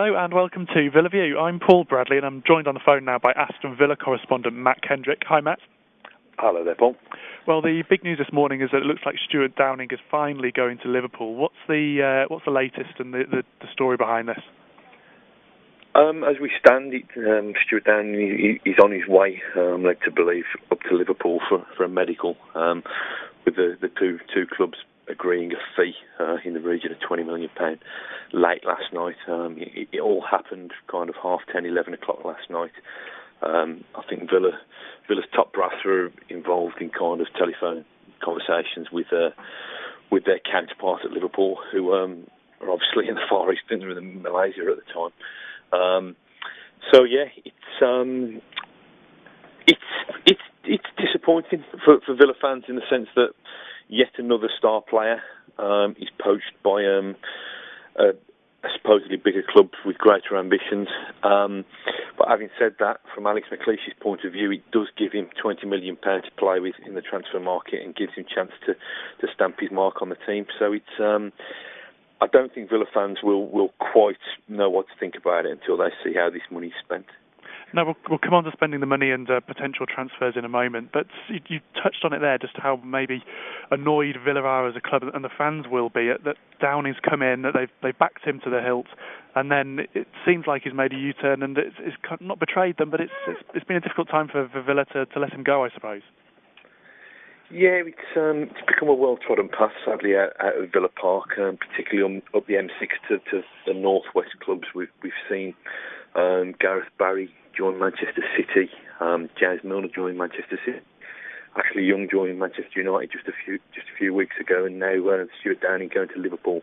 Hello and welcome to Villa View. I'm Paul Bradley and I'm joined on the phone now by Aston Villa correspondent Matt Kendrick. Hi Matt. Hello there, Paul. Well, the big news this morning is that it looks like Stewart Downing is finally going to Liverpool. What's the latest and the story behind this? As we stand, Stewart Downing is on his way, led to believe, up to Liverpool for a medical, with the two clubs agreeing a fee in the region of £20 million late last night. It all happened kind of 10:30, 11 o'clock last night. I think Villa's top brass were involved in kind of telephone conversations with their counterparts at Liverpool, who are obviously in the Far East and in Malaysia at the time. So yeah, it's disappointing for Villa fans in the sense that yet another star player is poached by a supposedly bigger club with greater ambitions. But having said that, from Alex McLeish's point of view, it does give him £20 million to play with in the transfer market and gives him a chance to stamp his mark on the team. So it's I don't think Villa fans will quite know what to think about it until they see how this money is spent. No, we'll come on to spending the money and potential transfers in a moment, but you touched on it there, just how maybe annoyed Villa are as a club, and the fans will be, that Downing's come in, that they've backed him to the hilt, and then it seems like he's made a U-turn, and it's not betrayed them, but it's been a difficult time for Villa to let him go, I suppose. Yeah, it's become a well-trodden path, sadly, out of Villa Park, particularly up the M6 to the northwest clubs. We've seen Gareth Barry join Manchester City, James Milner joined Manchester City, Ashley Young joined Manchester United just a few weeks ago, and now Stewart Downing going to Liverpool.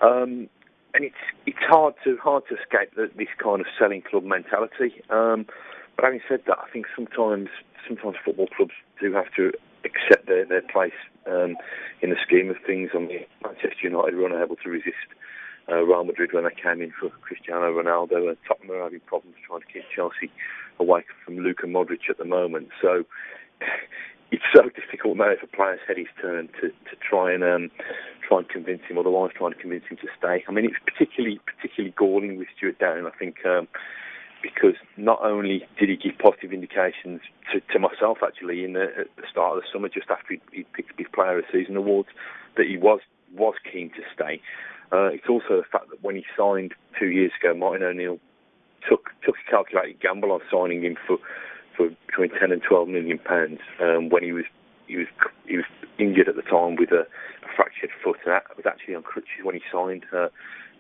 And it's hard to escape this kind of selling club mentality. But having said that, I think sometimes football clubs do have to accept their place in the scheme of things. I mean, Manchester United were unable to resist Real Madrid when they came in for Cristiano Ronaldo, and Tottenham are having problems trying to keep Chelsea away from Luka Modric at the moment. So it's so difficult now if a player's head is turned to try and convince him, otherwise trying to convince him to stay. I mean, it's particularly galling with Stewart Downing, I think, because not only did he give positive indications to myself, actually, at the start of the summer, just after he picked up his Player of the Season awards, that he was keen to stay. It's also the fact that when he signed 2 years ago, Martin O'Neill took a calculated gamble on signing him for between 10 and 12 million pounds when he was injured at the time with a fractured foot, and that was actually on crutches when he signed.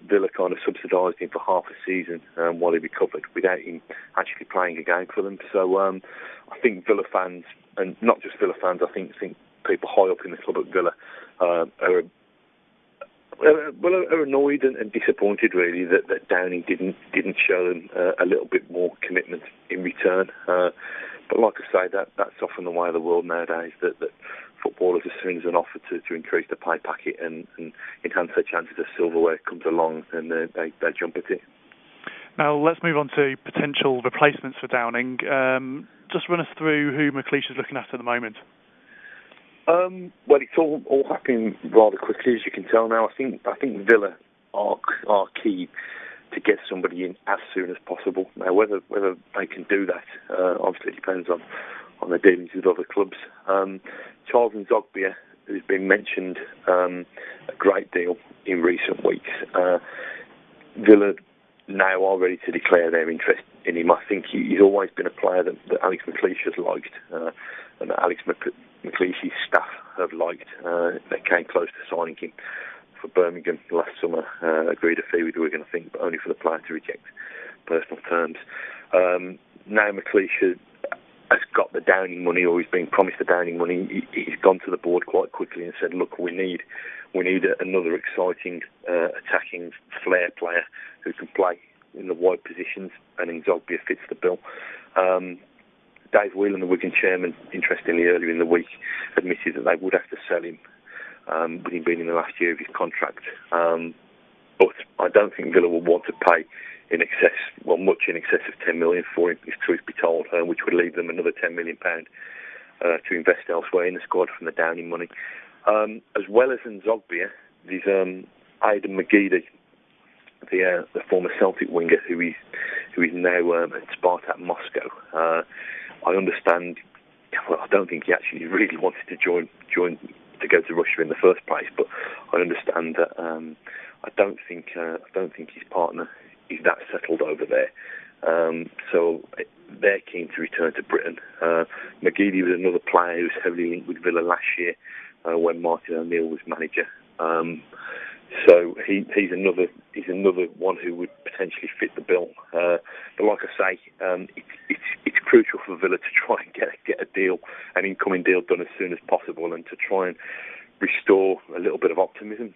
Villa kind of subsidised him for half a season while he recovered without him actually playing a game for them. So I think Villa fans, and not just Villa fans, I think people high up in the club at Villa are annoyed and disappointed, really, that Downing didn't show them a little bit more commitment in return. But like I say, that's often the way of the world nowadays, that footballers, as soon as an offer to increase the pay packet and enhance their chances of silverware comes along, and they jump at it. Now let's move on to potential replacements for Downing. Just run us through who McLeish is looking at the moment. Well, it's all happening rather quickly, as you can tell now. I think Villa are key to get somebody in as soon as possible. Now, whether they can do that obviously depends on their dealings with other clubs. Charles Nzogbia has been mentioned a great deal in recent weeks. Villa now are ready to declare their interest in him. I think he's always been a player that Alex McLeish has liked, and that Alex McLeish's staff have liked. They came close to signing him for Birmingham last summer, agreed a fee with Wigan, I think, but only for the player to reject personal terms. Now McLeish has got the Downing money, or he's been promised the Downing money. He's gone to the board quite quickly and said, look, we need another exciting attacking flair player who can play in the wide positions, and Nzogbia fits the bill. Dave Whelan, the Wigan chairman, interestingly earlier in the week, admitted that they would have to sell him with him being in the last year of his contract. But I don't think Villa will want to pay much in excess of 10 million for him, if truth be told, which would leave them another £10 million to invest elsewhere in the squad from the Downing money. As well as Nzogbia, there's Aidan McGeady, the former Celtic winger who is now at Spartak Moscow. I understand. Well, I don't think he actually really wanted to join to go to Russia in the first place, but I understand that I don't think his partner is that settled over there. So they're keen to return to Britain. McGeady was another player who was heavily linked with Villa last year when Martin O'Neill was manager. So he's another one who would potentially fit the bill. But like I say, it's crucial for Villa to try and get a deal, an incoming deal done as soon as possible, and to try and restore a little bit of optimism.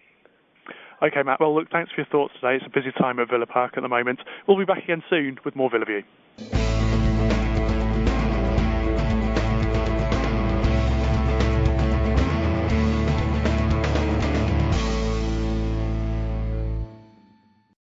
Okay, Matt. Well, look, thanks for your thoughts today. It's a busy time at Villa Park at the moment. We'll be back again soon with more Villa View.